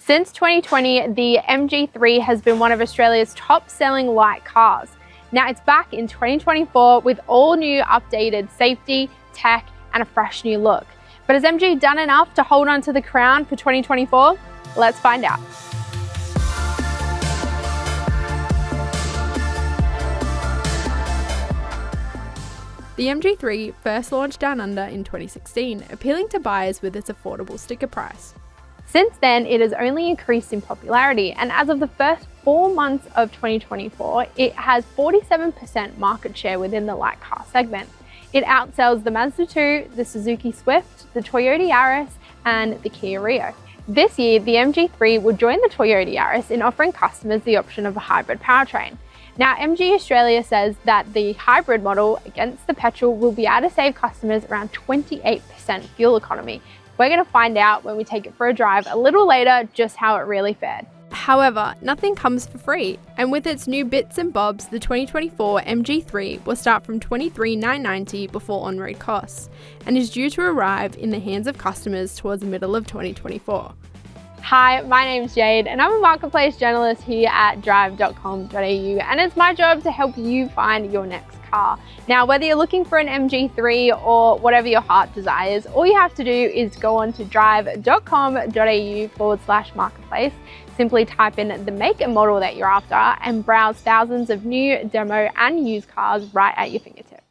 Since 2020, the MG3 has been one of Australia's top-selling light cars. Now it's back in 2024 with all new updated safety, tech, and a fresh new look. But has MG done enough to hold on to the crown for 2024? Let's find out. The MG3 first launched down under in 2016, appealing to buyers with its affordable sticker price. Since then, it has only increased in popularity, and as of the first 4 months of 2024, it has 47% market share within the light car segment. It outsells the Mazda 2, the Suzuki Swift, the Toyota Yaris, and the Kia Rio. This year, the MG3 will join the Toyota Yaris in offering customers the option of a hybrid powertrain. Now, MG Australia says that the hybrid model against the petrol will be able to save customers around 28% fuel economy. We're going to find out when we take it for a drive a little later just how it really fared. However, nothing comes for free, and with its new bits and bobs, the 2024 MG3 will start from $23,990 before on-road costs, and is due to arrive in the hands of customers towards the middle of 2024. Hi, my name's Jade, and I'm a marketplace journalist here at Drive.com.au, and it's my job to help you find your next car. Now, whether you're looking for an MG3 or whatever your heart desires, all you have to do is go on to drive.com.au/marketplace. Simply type in the make and model that you're after and browse thousands of new, demo, and used cars right at your fingertips.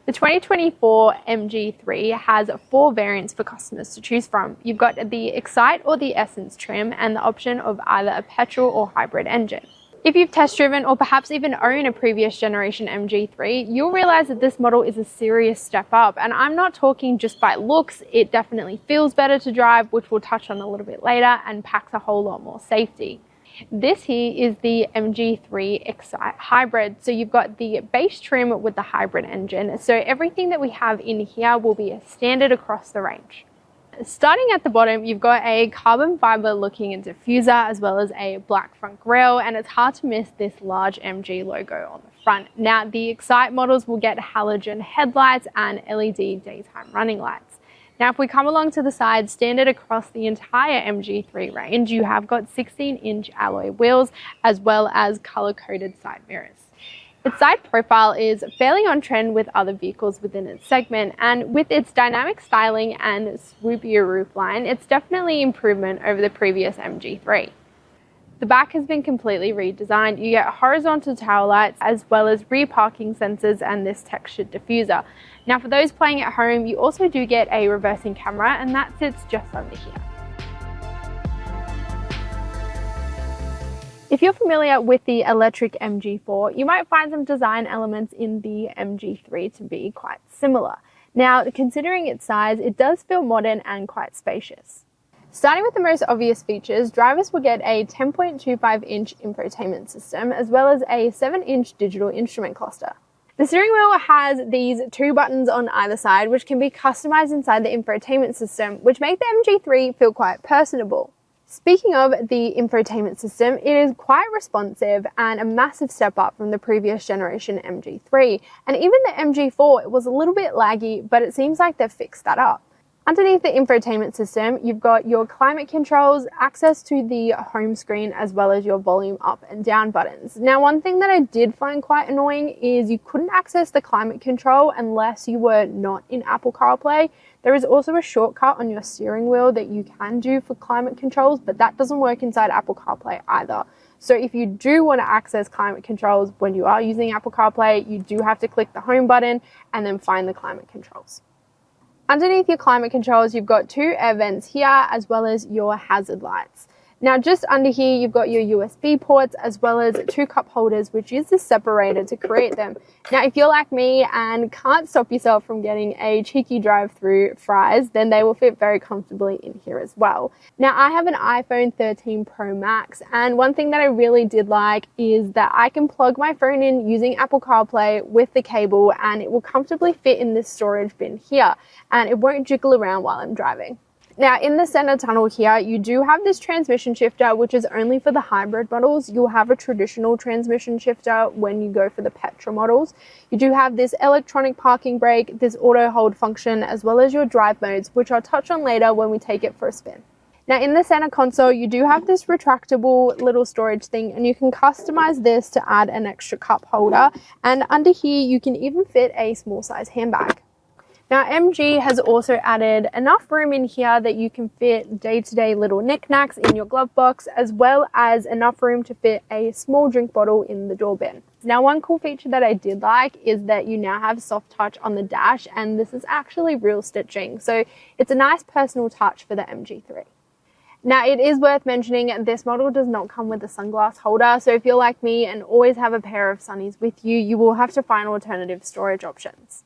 The 2024 MG3 has 4 variants for customers to choose from. You've got the Excite or the Essence trim and the option of either a petrol or hybrid engine. If you've test driven or perhaps even own a previous generation MG3, you'll realize that this model is a serious step up. And I'm not talking just by looks, it definitely feels better to drive, which we'll touch on a little bit later, and packs a whole lot more safety. This here is the MG3 Excite Hybrid. So you've got the base trim with the hybrid engine. So everything that we have in here will be standard across the range. Starting at the bottom, you've got a carbon fiber looking diffuser as well as a black front grille, and it's hard to miss this large MG logo on the front. Now, the Excite models will get halogen headlights and LED daytime running lights. Now, if we come along to the side, standard across the entire MG3 range, you have got 16-inch alloy wheels as well as color-coded side mirrors. Its side profile is fairly on trend with other vehicles within its segment, and with its dynamic styling and swoopier roofline, it's definitely improvement over the previous MG3. The back has been completely redesigned. You get horizontal tail lights as well as rear parking sensors and this textured diffuser. Now, for those playing at home, you also do get a reversing camera, and that sits just under here. If you're familiar with the electric MG4, you might find some design elements in the MG3 to be quite similar. Now, considering its size, it does feel modern and quite spacious. Starting with the most obvious features, drivers will get a 10.25-inch infotainment system as well as a 7-inch digital instrument cluster. The steering wheel has these 2 buttons on either side, which can be customized inside the infotainment system, which make the MG3 feel quite personable. Speaking of the infotainment system, it is quite responsive and a massive step up from the previous generation MG3. And even the MG4, it was a little bit laggy, but it seems like they've fixed that up. Underneath the infotainment system, you've got your climate controls, access to the home screen, as well as your volume up and down buttons. Now, one thing that I did find quite annoying is you couldn't access the climate control unless you were not in Apple CarPlay. There is also a shortcut on your steering wheel that you can do for climate controls, but that doesn't work inside Apple CarPlay either. So if you do want to access climate controls when you are using Apple CarPlay, you do have to click the home button and then find the climate controls. Underneath your climate controls, you've got 2 air vents here as well as your hazard lights. Now, just under here, you've got your USB ports as well as 2 cup holders, which use the separator to create them. Now, if you're like me and can't stop yourself from getting a cheeky drive-through fries, then they will fit very comfortably in here as well. Now, I have an iPhone 13 Pro Max, and one thing that I really did like is that I can plug my phone in using Apple CarPlay with the cable, and it will comfortably fit in this storage bin here, and it won't jiggle around while I'm driving. Now, in the center tunnel here, you do have this transmission shifter, which is only for the hybrid models. You'll have a traditional transmission shifter when you go for the petrol models. You do have this electronic parking brake, this auto hold function, as well as your drive modes, which I'll touch on later when we take it for a spin. Now in the center console, you do have this retractable little storage thing, and you can customize this to add an extra cup holder. And under here, you can even fit a small size handbag. Now MG has also added enough room in here that you can fit day-to-day little knickknacks in your glove box, as well as enough room to fit a small drink bottle in the door bin. Now one cool feature that I did like is that you now have soft touch on the dash, and this is actually real stitching, so it's a nice personal touch for the MG3. Now it is worth mentioning this model does not come with a sunglass holder, so if you're like me and always have a pair of sunnies with you, you will have to find alternative storage options.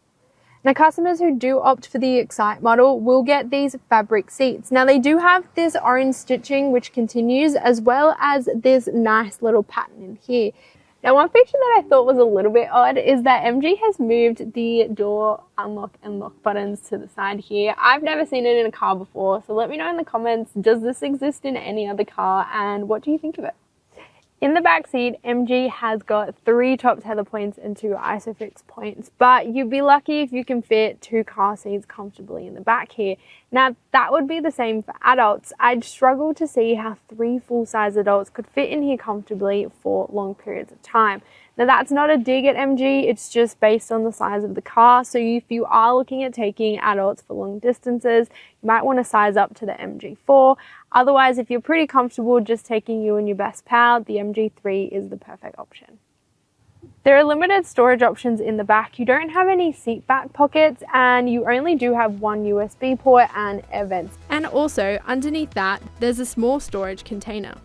Now customers who do opt for the Excite model will get these fabric seats. Now they do have this orange stitching which continues, as well as this nice little pattern in here. Now one feature that I thought was a little bit odd is that MG has moved the door unlock and lock buttons to the side here. I've never seen it in a car before, so let me know in the comments, does this exist in any other car, and what do you think of it? In the back seat, MG has got 3 top tether points and 2 ISOFIX points, but you'd be lucky if you can fit 2 car seats comfortably in the back here. Now, that would be the same for adults. I'd struggle to see how 3 full-size adults could fit in here comfortably for long periods of time. Now, that's not a dig at MG, it's just based on the size of the car, so if you are looking at taking adults for long distances, you might want to size up to the MG4. Otherwise, if you're pretty comfortable just taking you and your best pal, the MG3 is the perfect option. There are limited storage options in the back. You don't have any seat back pockets, and you only do have 1 USB port and air vents. And also, underneath that, there's a small storage container.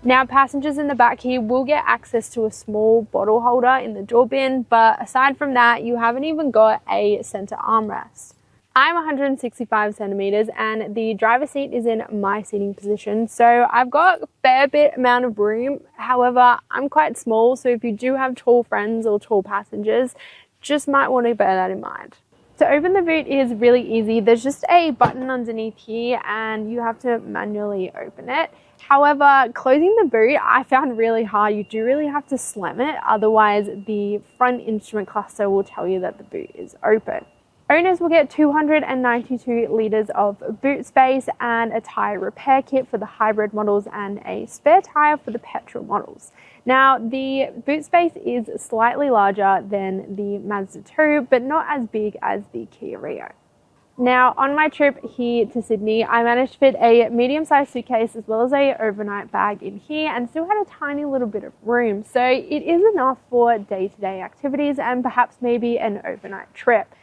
Now, passengers in the back here will get access to a small bottle holder in the door bin, but aside from that, you haven't even got a center armrest. I'm 165 centimeters and the driver's seat is in my seating position, so I've got a fair bit amount of room. However, I'm quite small, so if you do have tall friends or tall passengers, just might want to bear that in mind. To open the boot is really easy. There's just a button underneath here and you have to manually open it. However, closing the boot I found really hard. You do really have to slam it, otherwise the front instrument cluster will tell you that the boot is open. Owners will get 292 litres of boot space and a tyre repair kit for the hybrid models and a spare tyre for the petrol models. Now, the boot space is slightly larger than the Mazda 2, but not as big as the Kia Rio. Now, on my trip here to Sydney, I managed to fit a medium-sized suitcase as well as a overnight bag in here and still had a tiny little bit of room. So it is enough for day-to-day activities and perhaps maybe an overnight trip.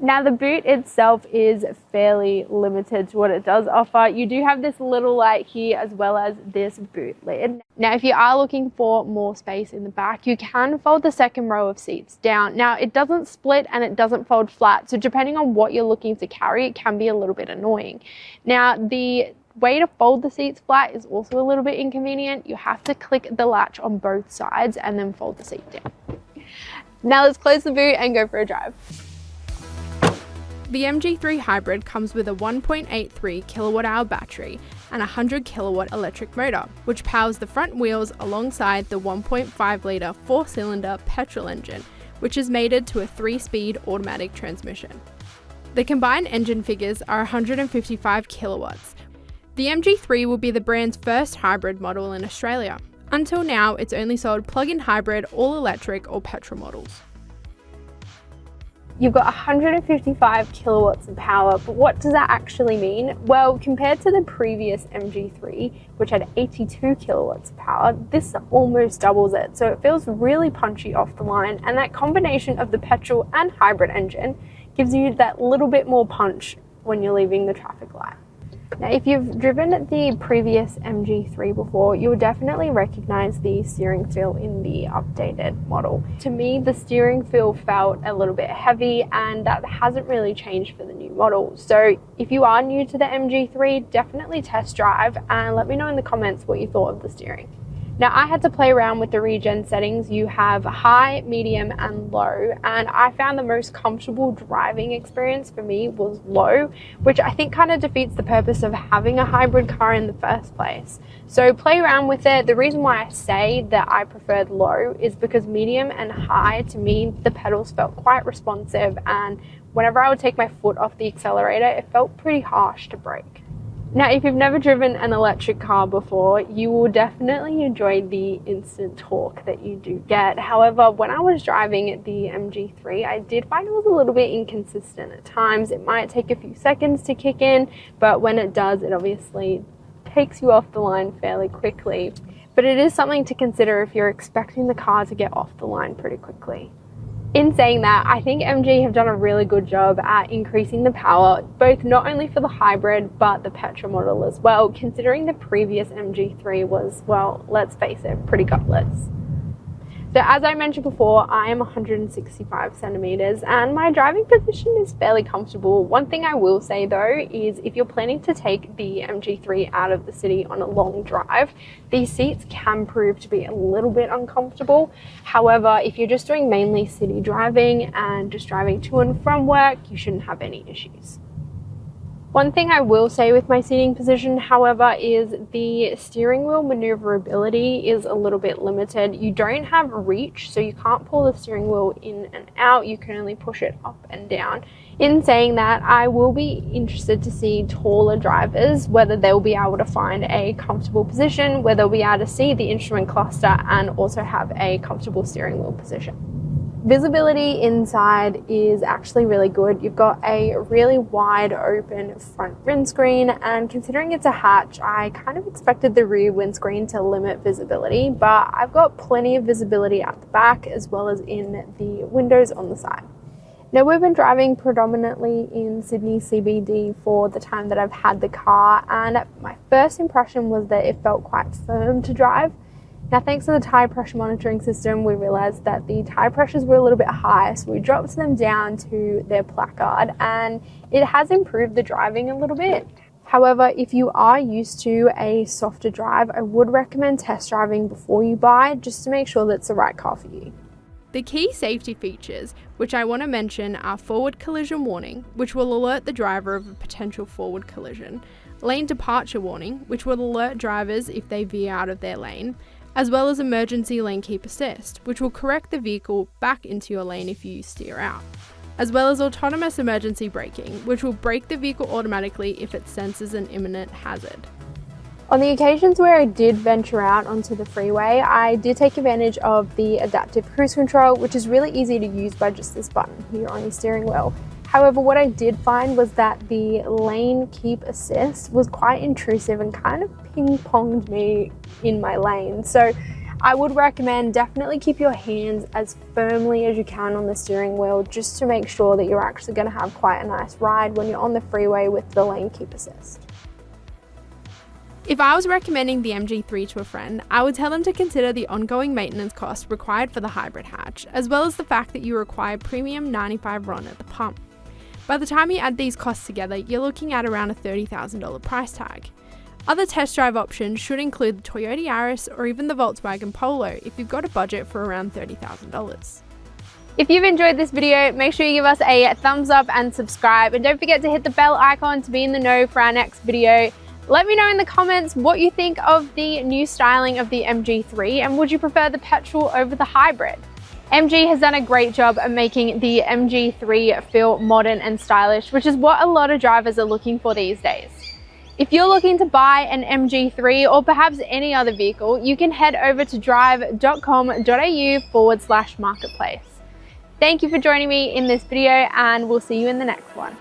Now, the boot itself is fairly limited to what it does offer. You do have this little light here as well as this boot lid. Now, if you are looking for more space in the back, you can fold the second row of seats down. Now, it doesn't split and it doesn't fold flat, so depending on what you're looking to carry, it can be a little bit annoying. Now, the way to fold the seats flat is also a little bit inconvenient. You have to click the latch on both sides and then fold the seat down. Now, let's close the boot and go for a drive. The MG3 Hybrid comes with a 1.83 kilowatt-hour battery and a 100 kilowatt electric motor, which powers the front wheels alongside the 1.5 litre 4-cylinder petrol engine, which is mated to a 3-speed automatic transmission. The combined engine figures are 155 kilowatts. The MG3 will be the brand's first hybrid model in Australia. Until now, it's only sold plug-in hybrid, all-electric or petrol models. You've got 155 kilowatts of power, but what does that actually mean? Well, compared to the previous MG3, which had 82 kilowatts of power, this almost doubles it. So it feels really punchy off the line, and that combination of the petrol and hybrid engine gives you that little bit more punch when you're leaving the traffic light. Now, if you've driven the previous MG3 before, you'll definitely recognize the steering feel in the updated model. To me, the steering feel felt a little bit heavy, and that hasn't really changed for the new model. So if you are new to the MG3, definitely test drive and let me know in the comments what you thought of the steering. Now, I had to play around with the regen settings. You have high, medium, and low, and I found the most comfortable driving experience for me was low, which I think kind of defeats the purpose of having a hybrid car in the first place. So play around with it. The reason why I say that I preferred low is because medium and high, to me, the pedals felt quite responsive, and whenever I would take my foot off the accelerator, it felt pretty harsh to brake. Now, if you've never driven an electric car before, you will definitely enjoy the instant torque that you do get. However, when I was driving the MG3, I did find it was a little bit inconsistent at times. It might take a few seconds to kick in, but when it does, it obviously takes you off the line fairly quickly. But it is something to consider if you're expecting the car to get off the line pretty quickly. In saying that, I think MG have done a really good job at increasing the power, both not only for the hybrid, but the petrol model as well, considering the previous MG3 was, well, let's face it, pretty gutless. So as I mentioned before, I am 165 centimeters and my driving position is fairly comfortable. One thing I will say though is if you're planning to take the MG3 out of the city on a long drive, these seats can prove to be a little bit uncomfortable. However, if you're just doing mainly city driving and just driving to and from work, you shouldn't have any issues. One thing I will say with my seating position, however, is the steering wheel maneuverability is a little bit limited. You don't have reach, so you can't pull the steering wheel in and out. You can only push it up and down. In saying that, I will be interested to see taller drivers, whether they'll be able to find a comfortable position, where they'll be able to see the instrument cluster and also have a comfortable steering wheel position. Visibility inside is actually really good. You've got a really wide open front windscreen, and considering it's a hatch, I kind of expected the rear windscreen to limit visibility, but I've got plenty of visibility at the back as well as in the windows on the side. Now, we've been driving predominantly in Sydney CBD for the time that I've had the car, and my first impression was that it felt quite firm to drive. Now, thanks to the tyre pressure monitoring system, we realised that the tyre pressures were a little bit high, so we dropped them down to their placard and it has improved the driving a little bit. However, if you are used to a softer drive, I would recommend test driving before you buy, just to make sure that's the right car for you. The key safety features, which I want to mention, are forward collision warning, which will alert the driver of a potential forward collision, lane departure warning, which will alert drivers if they veer out of their lane, as well as emergency lane keep assist, which will correct the vehicle back into your lane if you steer out, as well as autonomous emergency braking, which will brake the vehicle automatically if it senses an imminent hazard. On the occasions where I did venture out onto the freeway, I did take advantage of the adaptive cruise control, which is really easy to use by just this button here on your steering wheel. However, what I did find was that the lane keep assist was quite intrusive and kind of ping-ponged me in my lane. So I would recommend definitely keep your hands as firmly as you can on the steering wheel, just to make sure that you're actually going to have quite a nice ride when you're on the freeway with the lane keep assist. If I was recommending the MG3 to a friend, I would tell them to consider the ongoing maintenance costs required for the hybrid hatch, as well as the fact that you require premium 95 RON at the pump. By the time you add these costs together, you're looking at around a $30,000 price tag. Other test drive options should include the Toyota Yaris or even the Volkswagen Polo if you've got a budget for around $30,000. If you've enjoyed this video, make sure you give us a thumbs up and subscribe, and don't forget to hit the bell icon to be in the know for our next video. Let me know in the comments what you think of the new styling of the MG3, and would you prefer the petrol over the hybrid? MG has done a great job of making the MG3 feel modern and stylish, which is what a lot of drivers are looking for these days. If you're looking to buy an MG3 or perhaps any other vehicle, you can head over to Drive.com.au/marketplace. Thank you for joining me in this video, and we'll see you in the next one.